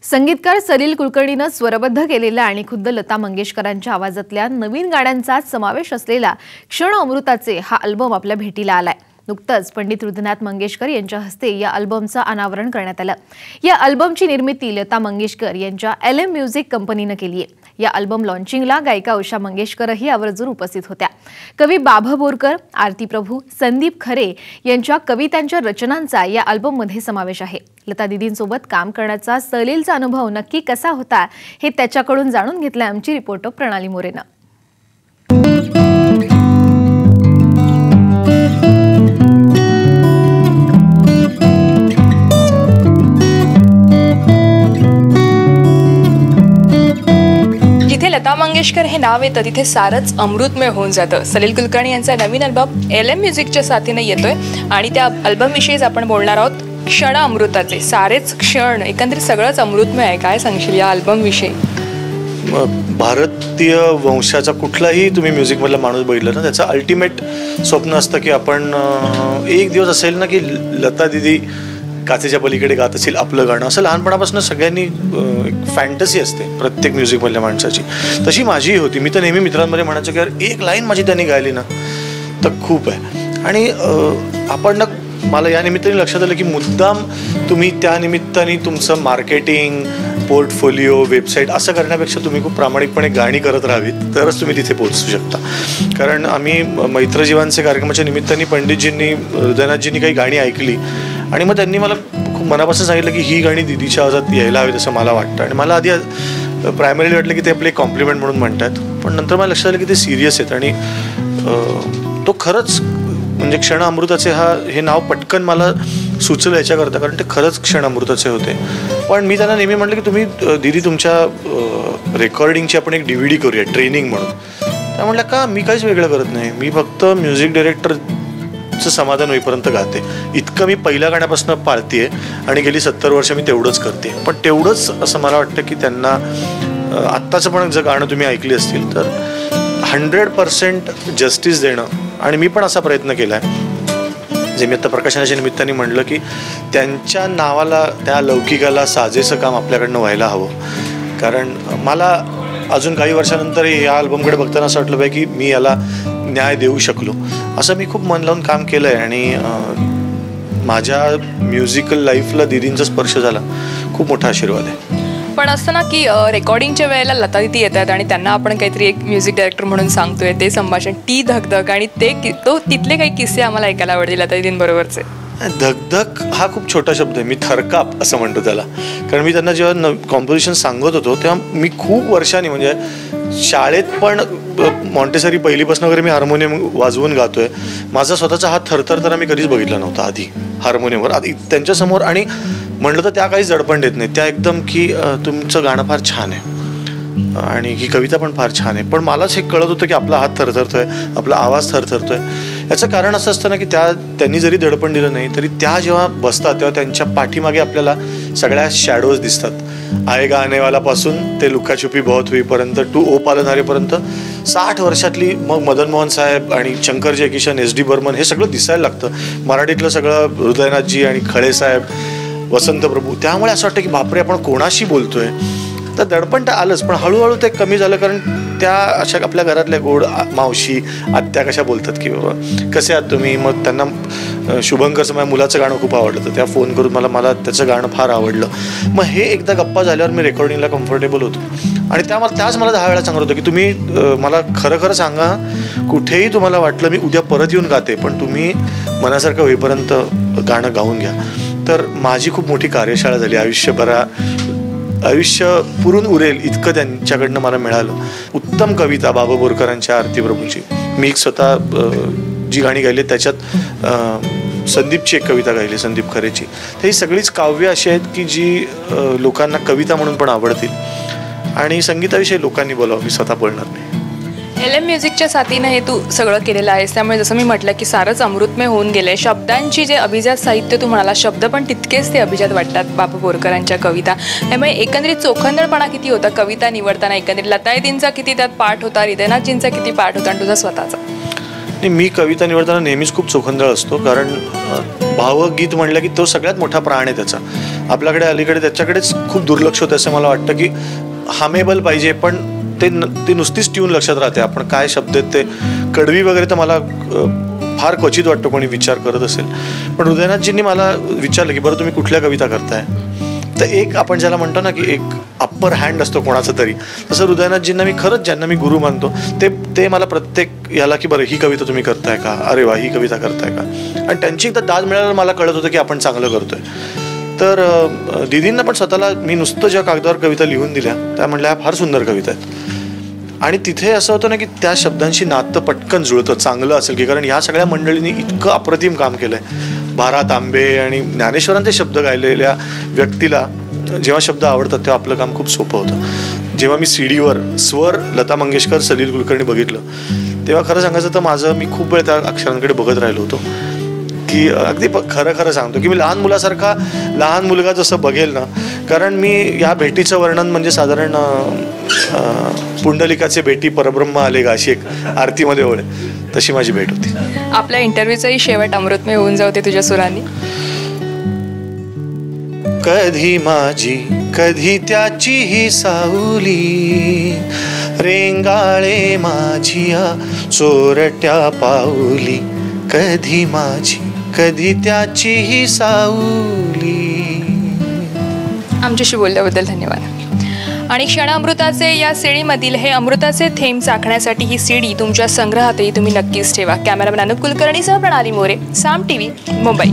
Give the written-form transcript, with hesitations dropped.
संगीतकार सलील कुलकर्णीने स्वरबद्ध केलेल्या आणि खुद्द लता मंगेशकरांच्या आवाजातल्या नवीन गाण्यांचा समावेश असलेला क्षण अमृताचे हा अल्बम आपल्या भेटीला आलाय। नुकतंच पंडित हृदयनाथ मंगेशकर यांच्या हस्ते या अल्बमचं अनावरण करण्यात आलं। या अल्बमची निर्मिती लता मंगेशकर यांच्या LM म्युझिक कंपनीने केली आहे। या अल्बम लॉन्चिंगला गायिका उषा मंगेशकरही आवर्जून उपस्थित होत्या। कवी बाभा बोरकर, आरती प्रभू, संदीप खरे यांच्या कवितांच्या रचनांचा या अल्बममध्ये समावेश आहे। लता दीदींसोबत काम करण्याचा सलीलचा अनुभव नक्की कसा होता हे त्याच्याकडून जाणून घेतलं आमची रिपोर्टर प्रणाली मोरेनं। लता मंगेशकर हे नाव येतं तिथे सारच अमृतमय होऊन जातं। सलील कुलकर्णी यांचा नवीन अल्बम LM म्युझिकच्या साथीने येतोय आणि त्या अल्बम विषयीच आपण बोलणार आहोत। क्षण अमृताचे सारेच क्षण, एकंदरीत सगळंच अमृतमय आहे। काय सांगशील या अल्बम विषयी? भारतीय वंशाचा कुठलाही तुम्ही म्युझिकमधला माणूस बघितला ना, त्याचं अल्टिमेट स्वप्न असतं की आपण एक दिवस असेल ना की लता दीदी काचेच्या पलीकडे गात असेल आपलं गाणं। असं लहानपणापासून सगळ्यांनी एक फॅन्टसी असते प्रत्येक म्युझिकमधल्या माणसाची, तशी माझीही होती। मी तर नेहमी मित्रांमध्ये म्हणायचो की यार एक लाईन माझी त्यांनी गायली ना तर खूप आहे। आणि आपण ना, मला या निमित्ताने लक्षात आलं की मुद्दाम तुम्ही त्या निमित्ताने तुमचं मार्केटिंग, पोर्टफोलिओ, वेबसाईट असं करण्यापेक्षा तुम्ही खूप प्रामाणिकपणे गाणी करत राहावीत, तरच तुम्ही तिथे पोहोचू शकता। कारण आम्ही मैत्रजीवांचे कार्यक्रमाच्या निमित्ताने पंडितजींनी, हृदयनाथजींनी काही गाणी ऐकली आणि मग त्यांनी मला खूप मनापासून सांगितलं की ही गाणी दीदीच्या आवाजात यायला हवीत असं मला वाटतं। आणि मला आधी प्रायमरीली वाटलं की ते आपले कॉम्प्लिमेंट म्हणून म्हणतात, पण नंतर मला लक्षात आलं की ते सिरियस आहेत। आणि तो खरंच म्हणजे क्षण अमृताचे हे नाव पटकन मला सुचलं याच्याकरता, कारण ते खरंच क्षण अमृताचे होते। पण मी त्यांना नेहमी म्हटलं की तुम्ही दीदी तुमच्या रेकॉर्डिंगची आपण एक DVD करूया ट्रेनिंग म्हणून। त्या म्हटलं का, मी काहीच वेगळं करत नाही, मी फक्त म्युझिक डायरेक्टरचं समाधान होईपर्यंत गाते, इतकं मी पहिल्या गाण्यापासून पाळते आणि गेली 70 वर्ष मी तेवढंच करते। पण तेवढंच असं मला वाटतं की त्यांना आत्ताचं पण जर गाणं तुम्ही ऐकली असतील तर 100% जस्टिस देणं, आणि मी पण असा प्रयत्न केला आहे। जे मी आता प्रकाशनाच्या निमित्ताने म्हटलं की त्यांच्या नावाला, त्या लौकिकाला साजेसं काम आपल्याकडनं व्हायला हवं। कारण मला अजून काही वर्षानंतर या अल्बमकडे बघताना असं वाटलं पाहिजे की मी याला न्याय देऊ शकलो, असं मी खूप मन लावून काम केलं आहे। आणि माझ्या म्युझिकल लाईफला दीदींचा स्पर्श झाला, खूप मोठा आशीर्वाद आहे। पण असतं ना की रेकॉर्डिंगच्या वेळेला लता दीदी येतात आणि त्यांना आपण काहीतरी एक म्युझिक डायरेक्टर म्हणून सांगतोय, ते संभाषण, ती धगधग आणि तिथले काही किस्से आम्हाला ऐकायला आवडतील लता दीदींबरोबरचे। धगधग हा खूप छोटा शब्द आहे, मी थरकाप असं म्हणतो त्याला। कारण मी त्यांना जेव्हा कॉम्पोजिशन सांगत होतो तेव्हा मी खूप वर्षांनी, म्हणजे शाळेत पण मॉन्टेसरी पहिलीपासून वगैरे मी हार्मोनियम वाजवून गातोय, माझा स्वतःचा हात थरथरताना मी कधीच बघितला नव्हता आधी हार्मोनियमवर, आधी त्यांच्यासमोर। आणि म्हणलं तर त्या काहीच दडपण देत नाही, त्या एकदम की तुमचं गाणं फार छान आहे आणि ही कविता पण फार छान आहे। पण मलाच हे कळत होतं की आपला हात थरथरतोय, आपला आवाज थरथरतोय। याचं कारण असं असतं ना की त्यांनी जरी दडपण दिलं नाही तरी त्या जेव्हा बसतात तेव्हा त्यांच्या पाठीमागे आपल्याला सगळ्या शॅडोज दिसतात। आएगा आनेवालापासून ते लुकाछुपी बहुत होईपर्यंत, टू ओ पालनहारेपर्यंत 60 वर्षातली, मग मदन मोहन साहेब आणि शंकर जयकिशन, SD बर्मन, हे सगळं दिसायला लागतं। मराठीतलं सगळं हृदयनाथजी आणि खळे साहेब, वसंत प्रभू। त्यामुळे असं वाटतं की बापरे आपण कोणाशी बोलतोय। तर दडपण तर आलंच, पण हळूहळू ते कमी झालं, कारण त्या अशा आपल्या घरातल्या गोड मावशी, आत्या कशा बोलतात की बाबा कसे आहात तुम्ही। मग त्यांना शुभंकरचं माझ्या मुलाचं गाणं खूप आवडलं, तर त्या फोन करून मला त्याचं गाणं फार आवडलं। मग हे एकदा गप्पा झाल्यावर मी रेकॉर्डिंगला कम्फर्टेबल होतो। आणि त्याच मला 10 वेळा सांगत होतं की तुम्ही मला खरं सांगा, कुठेही तुम्हाला वाटलं मी उद्या परत येऊन गाते, पण तुम्ही मनासारखं होईपर्यंत गाणं गाऊन घ्या। तर माझी खूप मोठी कार्यशाळा झाली, आयुष्य पुरून उरेल इतकं त्यांच्याकडनं मला मिळालं। उत्तम कविता बाबा बोरकरांच्या, आरती प्रभूची, मी एक स्वतः जी गाणी गायली त्याच्यात संदीपची एक कविता गायली, संदीप खरेची। तर ही सगळीच काव्य अशी आहेत की जी लोकांना कविता म्हणून पण आवडतील आणि संगीताविषयी लोकांनी बोलावं, मी स्वतः बोलणार नाही। LM म्युझिकच्या साथीनं हे तू सगळं केलेलं आहेस, त्यामुळे जसं मी म्हटलं की सारंच अमृतमय होऊन गेलंय। शब्दांची जे अभिजात साहित्य तू म्हणाला, शब्द पण तितकेच ते अभिजात वाटतात बाबा बोरकरांच्या कविता। त्यामुळे एकंदरीत चोखंदळपणा किती होता कविता निवडताना, एकंदरीत लता दीदींचा किती त्यात पाठ होता, हृदयनाथजींचा किती पाठ होता आणि तुझा स्वतःचा? मी कविता निवडताना नेहमीच खूप चोखंदळ असतो, कारण भावगीत म्हणलं की तो सगळ्यात मोठा प्राण आहे त्याचा। आपल्याकडे अलीकडे त्याच्याकडेच खूप दुर्लक्ष होतं असं मला वाटतं, की हामेबल पाहिजे पण ते नुसतीच ट्यून लक्षात राहते. आपण काय शब्द आहेत ते कडवी वगैरे तर मला फार क्वचित वाटतं कोणी विचार करत असेल. पण हृदयनाथजींनी मला विचारलं की बरं तुम्ही कुठल्या कविता करताय, तर एक आपण ज्याला म्हणतो ना की एक अप्पर हँड असतो कोणाचा तरी, तसं हृदयनाथजींना मी खरंच ज्यांना मी गुरु मानतो ते मला प्रत्येक याला की बरं ही कविता तुम्ही करताय का, अरे वा ही कविता करताय का, आणि त्यांची एकदा दाद मिळाल्यावर मला कळत होतं की आपण चांगलं करतोय. तर दीदींना पण स्वतःला मी नुसतं ज्या कागदावर कविता लिहून दिल्या त्या म्हणल्या फार सुंदर कविता आहेत. आणि तिथे असं होतं ना की त्या शब्दांशी नातं पटकन जुळतं, चांगलं असेल की, कारण ह्या सगळ्या मंडळींनी इतकं अप्रतिम काम केलंय. भारा तांबे आणि ज्ञानेश्वरांचे शब्द गायलेल्या व्यक्तीला जेव्हा शब्द आवडतात तेव्हा आपलं काम खूप सोपं होतं. जेव्हा मी सीडीवर स्वर लता मंगेशकर, सलील कुलकर्णी बघितलं तेव्हा खरं सांगायचं तर मी खूप वेळ त्या अक्षरांकडे बघत राहिलो होतो की अगदी खरं सांगतो की मी लहान मुलासारखा, लहान मुलगा जसं बघेल ना, कारण मी या भेटीचं वर्णन म्हणजे साधारण पुंडलिकाचे भेटी परब्रह्म आले गा अशी एक आरतीमध्ये ओळ, तशी माझी भेट होती. आपल्या इंटरव्ह्यूचाही शेवट अमृतमय होऊन जाऊ ते तुझ्या सुरांनी. कधी माझी कधी त्याची ही सावली, रेंगाळे माझिया चोरट्या पाऊली, कधी माझी कधी त्याची ही सावली. आमच्याशी बोलल्याबद्दल धन्यवाद. आणि क्षणामृताचे या सीडीमधील हे अमृताचे थेंब चाखण्यासाठी ही सीडी तुमच्या संग्रहातही तुम्ही नक्कीच ठेवा. कॅमेरामॅन अनुप कुलकर्णीसह प्रणाली मोरे, साम TV, मुंबई.